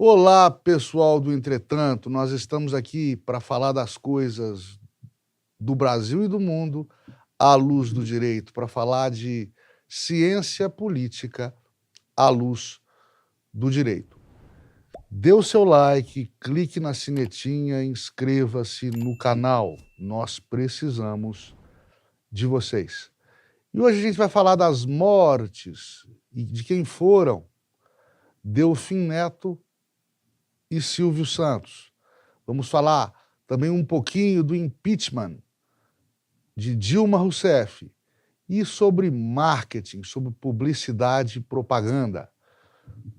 Olá, pessoal do Entretanto. Nós estamos aqui para falar das coisas do Brasil e do mundo à luz do direito, para falar de ciência política à luz do direito. Dê o seu like, clique na sinetinha, inscreva-se no canal. Nós precisamos de vocês. E hoje a gente vai falar das mortes e de quem foram Delfim Neto e Silvio Santos. Vamos falar também um pouquinho do impeachment de Dilma Rousseff e sobre marketing, sobre publicidade e propaganda.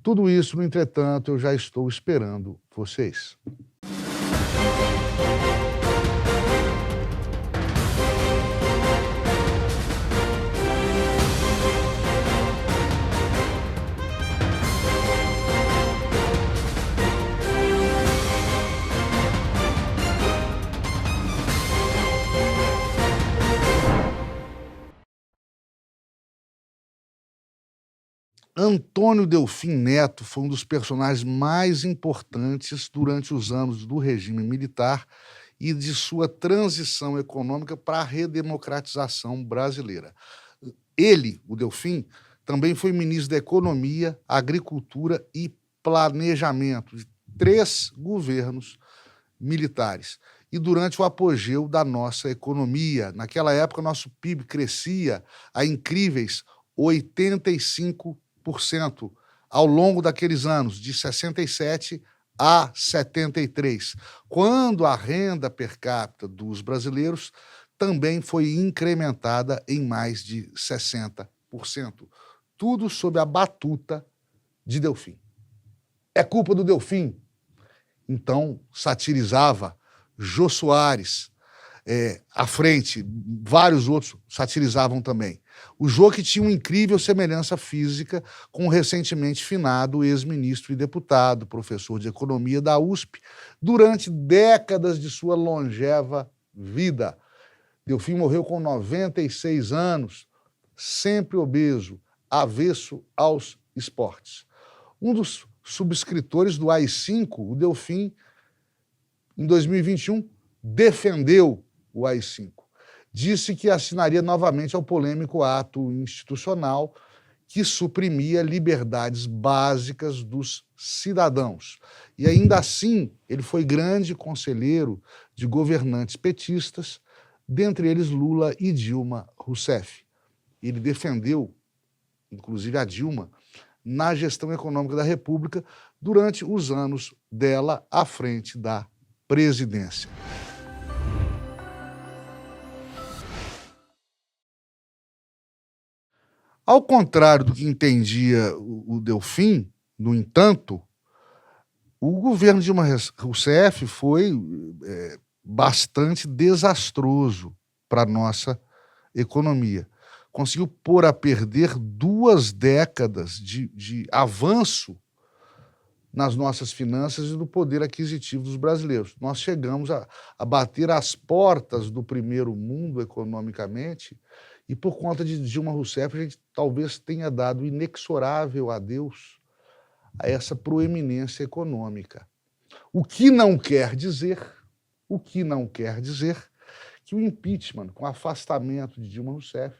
Tudo isso, no entretanto, eu já estou esperando vocês. Antônio Delfim Neto foi um dos personagens mais importantes durante os anos do regime militar e de sua transição econômica para a redemocratização brasileira. Ele, o Delfim, também foi ministro da Economia, Agricultura e Planejamento de 3 governos militares. E durante o apogeu da nossa economia, naquela época, nosso PIB crescia a incríveis 85% ao longo daqueles anos, de 67 a 73, quando a renda per capita dos brasileiros também foi incrementada em mais de 60%. Tudo sob a batuta de Delfim. É culpa do Delfim? Então, satirizava Jô Soares, à frente, vários outros satirizavam também. O Jô, que tinha uma incrível semelhança física com o recentemente finado ex-ministro e deputado, professor de economia da USP, durante décadas de sua longeva vida. Delfim morreu com 96 anos, sempre obeso, avesso aos esportes. Um dos subscritores do AI-5, o Delfim, em 2021, defendeu o AI-5. Disse que assinaria novamente ao polêmico ato institucional que suprimia liberdades básicas dos cidadãos. E ainda assim, ele foi grande conselheiro de governantes petistas, dentre eles Lula e Dilma Rousseff. Ele defendeu, inclusive, a Dilma na gestão econômica da República durante os anos dela à frente da presidência. Ao contrário do que entendia o Delfim, no entanto, o governo de Dilma Rousseff foi bastante desastroso para a nossa economia. Conseguiu pôr a perder 2 décadas de avanço nas nossas finanças e no poder aquisitivo dos brasileiros. Nós chegamos a bater as portas do primeiro mundo economicamente e, por conta de Dilma Rousseff, a gente talvez tenha dado inexorável adeus a essa proeminência econômica. O que não quer dizer que o impeachment, com o afastamento de Dilma Rousseff,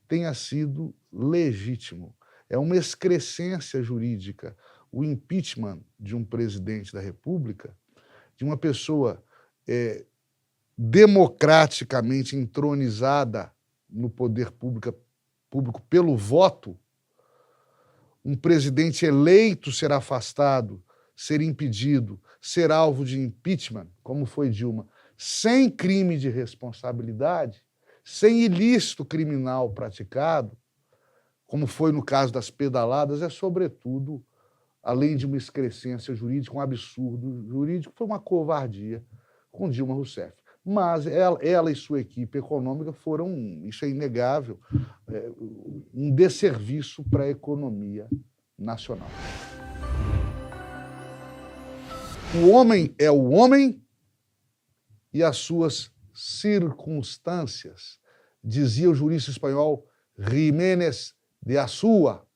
tenha sido legítimo. É uma excrescência jurídica. O impeachment de um presidente da República, de uma pessoa democraticamente entronizada no poder público pelo voto, um presidente eleito ser afastado, ser impedido, ser alvo de impeachment, como foi Dilma, sem crime de responsabilidade, sem ilícito criminal praticado, como foi no caso das pedaladas, é, sobretudo, além de uma excrescência jurídica, um absurdo jurídico, foi uma covardia com Dilma Rousseff. Mas ela e sua equipe econômica foram, isso é inegável, um desserviço para a economia nacional. O homem é o homem e as suas circunstâncias, dizia o jurista espanhol Jiménez de Azúa.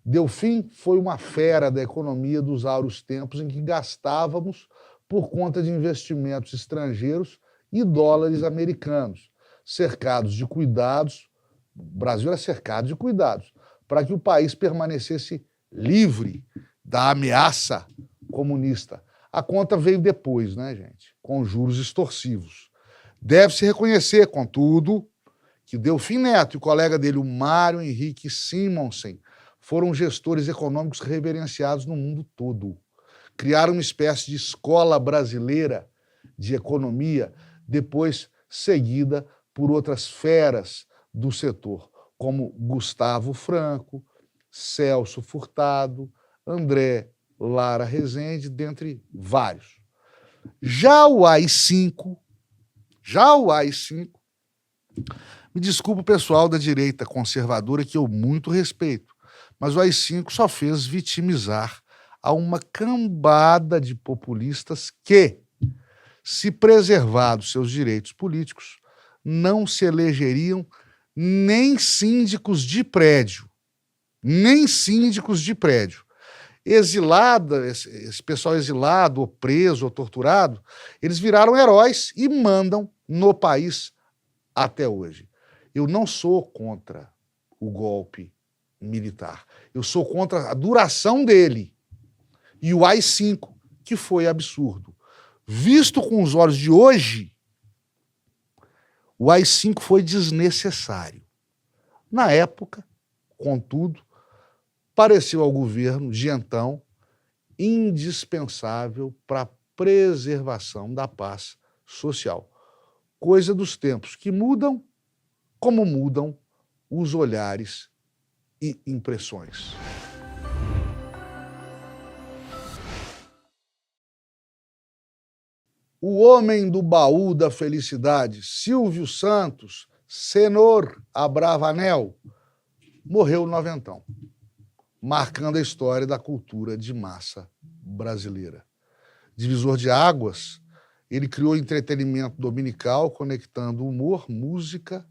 Delfim foi uma fera da economia dos áureos tempos em que gastávamos por conta de investimentos estrangeiros e dólares americanos, cercados de cuidados. O Brasil era cercado de cuidados para que o país permanecesse livre da ameaça comunista. A conta veio depois, né, gente? Com juros extorsivos. Deve-se reconhecer, contudo, que Delfim Neto e o colega dele, o Mário Henrique Simonsen, foram gestores econômicos reverenciados no mundo todo. Criaram uma espécie de escola brasileira de economia, depois seguida por outras feras do setor, como Gustavo Franco, Celso Furtado, André Lara Rezende, dentre vários. Já o AI-5, me desculpa o pessoal da direita conservadora, que eu muito respeito, mas o AI-5 só fez vitimizar a uma cambada de populistas que, se preservados seus direitos políticos, não se elegeriam nem síndicos de prédio. Nem síndicos de prédio. Exilada, esse pessoal exilado, ou preso, ou torturado, eles viraram heróis e mandam no país até hoje. Eu não sou contra o golpe militar. Eu sou contra a duração dele. E o AI-5, que foi absurdo. Visto com os olhos de hoje, o AI-5 foi desnecessário. Na época, contudo, pareceu ao governo de então indispensável para a preservação da paz social. Coisa dos tempos que mudam, como mudam os olhares e impressões. O homem do baú da felicidade, Silvio Santos, Senhor Abravanel, morreu noventão, marcando a história da cultura de massa brasileira. Divisor de águas, ele criou entretenimento dominical, conectando humor, música,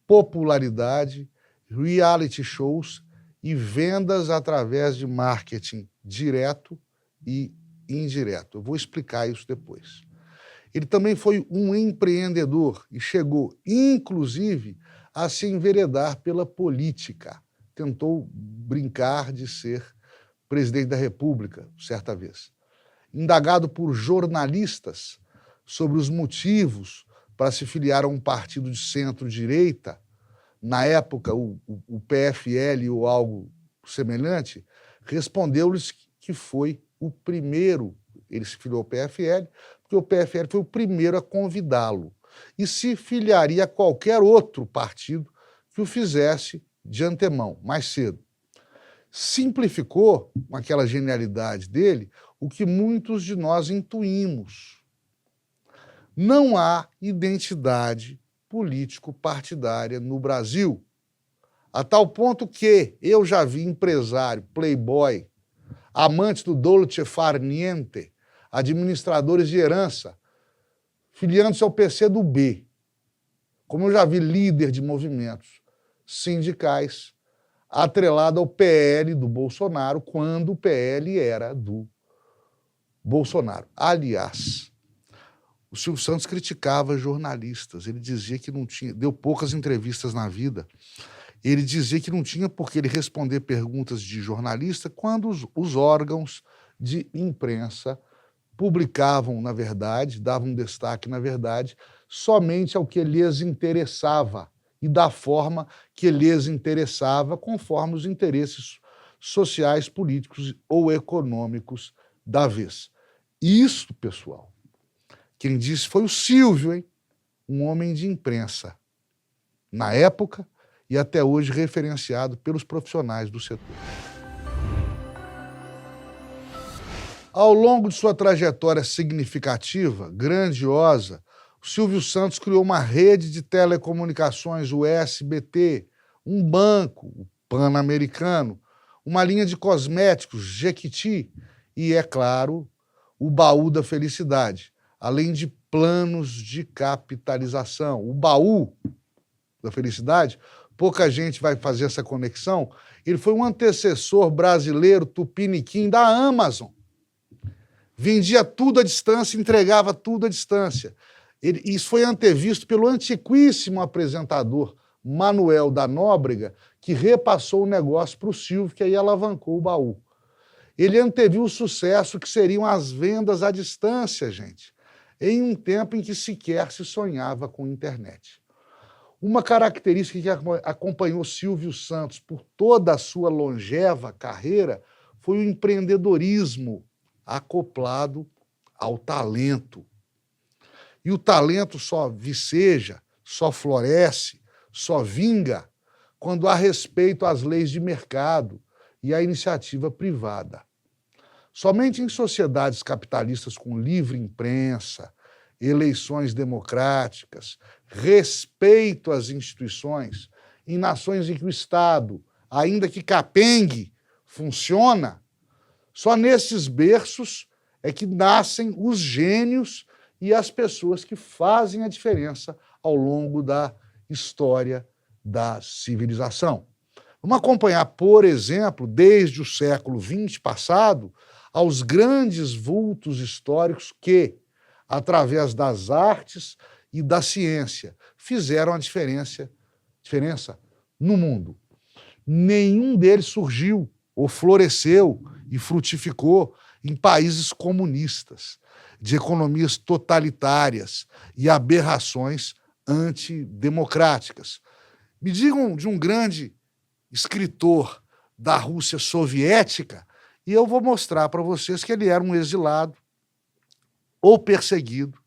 popularidade, reality shows e vendas através de marketing direto e indireto. Eu vou explicar isso depois. Ele também foi um empreendedor e chegou, inclusive, a se enveredar pela política. Tentou brincar de ser presidente da República, certa vez. Indagado por jornalistas sobre os motivos para se filiar a um partido de centro-direita, na época o PFL ou algo semelhante, respondeu-lhes que foi o primeiro, ele se filiou ao PFL, porque o PFL foi o primeiro a convidá-lo, e se filiaria a qualquer outro partido que o fizesse de antemão, mais cedo. Simplificou, com aquela genialidade dele, o que muitos de nós intuímos. Não há identidade político-partidária no Brasil, a tal ponto que eu já vi empresário, playboy, amantes do dolce far niente, administradores de herança, filiando-se ao PCdoB, como eu já vi líder de movimentos sindicais atrelado ao PL do Bolsonaro, quando o PL era do Bolsonaro. Aliás, o Silvio Santos criticava jornalistas, ele dizia que não tinha, deu poucas entrevistas na vida, ele dizia que não tinha por que ele responder perguntas de jornalista quando os órgãos de imprensa publicavam, na verdade, davam destaque, na verdade, somente ao que lhes interessava e da forma que lhes interessava, conforme os interesses sociais, políticos ou econômicos da vez. Isso, pessoal, quem disse foi o Silvio, hein? Um homem de imprensa, na época e até hoje referenciado pelos profissionais do setor. Ao longo de sua trajetória significativa, grandiosa, o Silvio Santos criou uma rede de telecomunicações, o SBT, um banco, o Pan-Americano, uma linha de cosméticos, Jequiti, e, é claro, o Baú da Felicidade, além de planos de capitalização. O Baú da Felicidade pouca gente vai fazer essa conexão, ele foi um antecessor brasileiro tupiniquim da Amazon. Vendia tudo à distância, entregava tudo à distância. Isso foi antevisto pelo antiquíssimo apresentador Manuel da Nóbrega, que repassou o negócio para o Silvio, que aí alavancou o baú. Ele anteviu o sucesso que seriam as vendas à distância, gente, em um tempo em que sequer se sonhava com internet. Uma característica que acompanhou Silvio Santos por toda a sua longeva carreira foi o empreendedorismo acoplado ao talento. E o talento só viceja, só floresce, só vinga quando há respeito às leis de mercado e à iniciativa privada. Somente em sociedades capitalistas com livre imprensa, eleições democráticas, respeito às instituições, em nações em que o Estado, ainda que capengue, funciona, só nesses berços é que nascem os gênios e as pessoas que fazem a diferença ao longo da história da civilização. Vamos acompanhar, por exemplo, desde o século XX passado, aos grandes vultos históricos que, através das artes e da ciência, fizeram a diferença no mundo. Nenhum deles surgiu ou floresceu e frutificou em países comunistas, de economias totalitárias e aberrações antidemocráticas. Me digam de um grande escritor da Rússia soviética e eu vou mostrar para vocês que ele era um exilado ou perseguido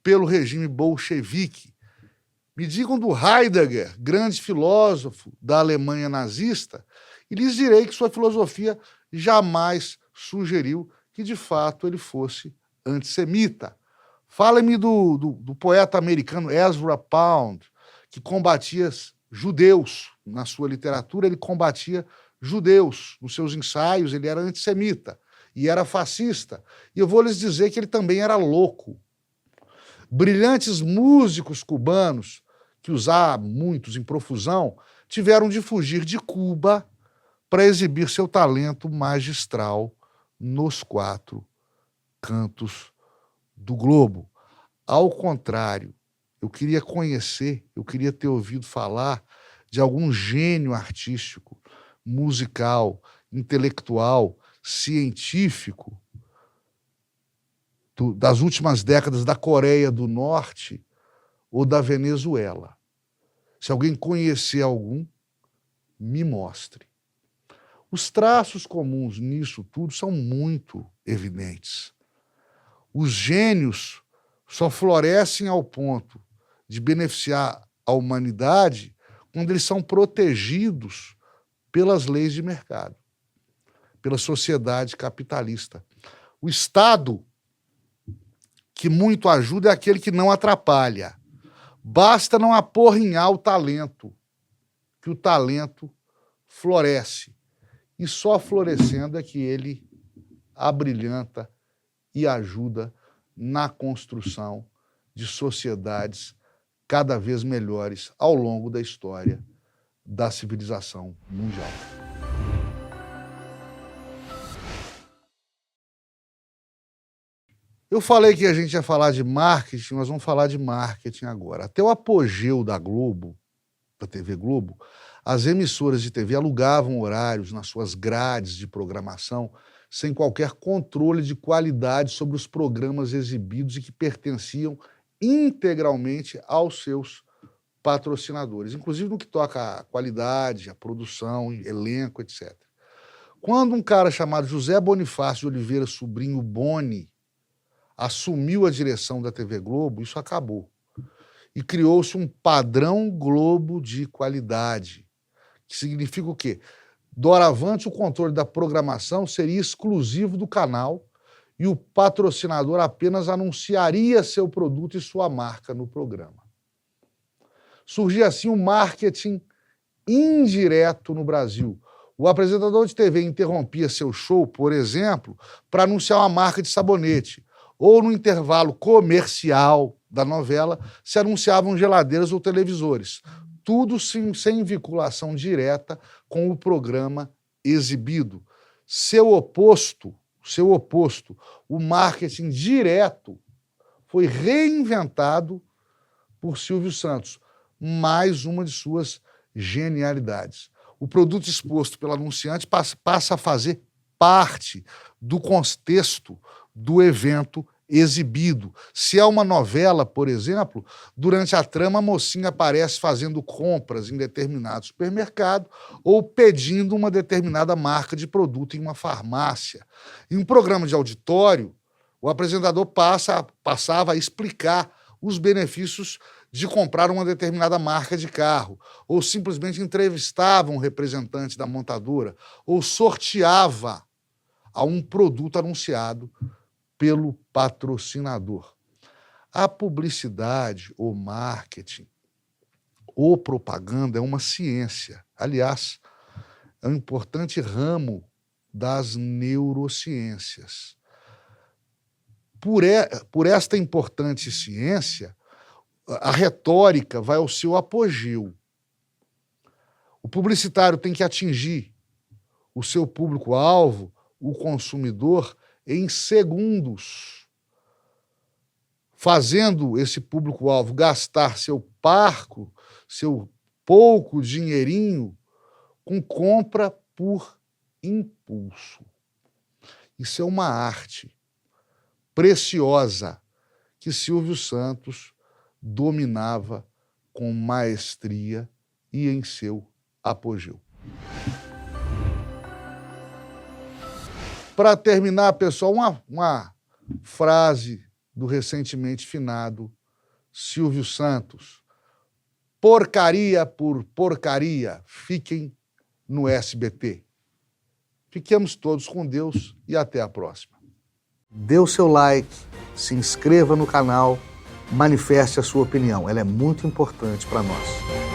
pelo regime bolchevique. Me digam do Heidegger, grande filósofo da Alemanha nazista, e lhes direi que sua filosofia jamais sugeriu que, de fato, ele fosse antissemita. Fale-me do poeta americano Ezra Pound, que combatia judeus. Na sua literatura, ele combatia judeus. Nos seus ensaios, ele era antissemita e era fascista. E eu vou lhes dizer que ele também era louco. Brilhantes músicos cubanos, que os há muitos em profusão, tiveram de fugir de Cuba para exibir seu talento magistral nos 4 cantos do globo. Ao contrário, eu queria conhecer, eu queria ter ouvido falar de algum gênio artístico, musical, intelectual, científico das últimas décadas da Coreia do Norte ou da Venezuela. Se alguém conhecer algum, me mostre. Os traços comuns nisso tudo são muito evidentes. Os gênios só florescem ao ponto de beneficiar a humanidade quando eles são protegidos pelas leis de mercado, pela sociedade capitalista. O Estado que muito ajuda é aquele que não atrapalha. Basta não aporrinhar o talento, que o talento floresce. E só florescendo é que ele abrilhanta e ajuda na construção de sociedades cada vez melhores ao longo da história da civilização mundial. Eu falei que a gente ia falar de marketing, nós vamos falar de marketing agora. Até o apogeu da Globo, da TV Globo, as emissoras de TV alugavam horários nas suas grades de programação sem qualquer controle de qualidade sobre os programas exibidos e que pertenciam integralmente aos seus patrocinadores, inclusive no que toca à qualidade, à produção, elenco, etc. Quando um cara chamado José Bonifácio de Oliveira Sobrinho Boni assumiu a direção da TV Globo, isso acabou. E criou-se um padrão Globo de qualidade, que significa o quê? Doravante, o controle da programação seria exclusivo do canal e o patrocinador apenas anunciaria seu produto e sua marca no programa. Surgia assim o marketing indireto no Brasil. O apresentador de TV interrompia seu show, por exemplo, para anunciar uma marca de sabonete, ou no intervalo comercial da novela se anunciavam geladeiras ou televisores. tudo sem vinculação direta com o programa exibido. Seu oposto, o marketing direto, foi reinventado por Silvio Santos. Mais uma de suas genialidades. O produto exposto pelo anunciante passa a fazer parte do contexto do evento exibido. Se é uma novela, por exemplo, durante a trama a mocinha aparece fazendo compras em determinado supermercado ou pedindo uma determinada marca de produto em uma farmácia. Em um programa de auditório, o apresentador passava a explicar os benefícios de comprar uma determinada marca de carro, ou simplesmente entrevistava um representante da montadora, ou sorteava a um produto anunciado pelo patrocinador. A publicidade, o marketing, ou propaganda é uma ciência. Aliás, é um importante ramo das neurociências. Por esta importante ciência, a retórica vai ao seu apogeu. O publicitário tem que atingir o seu público-alvo, o consumidor, em segundos, fazendo esse público-alvo gastar seu pouco dinheirinho com compra por impulso. Isso é uma arte preciosa que Silvio Santos dominava com maestria e em seu apogeu. Para terminar, pessoal, uma frase do recentemente finado Silvio Santos. Porcaria por porcaria, fiquem no SBT. Fiquemos todos com Deus e até a próxima. Dê o seu like, se inscreva no canal, manifeste a sua opinião. Ela é muito importante para nós.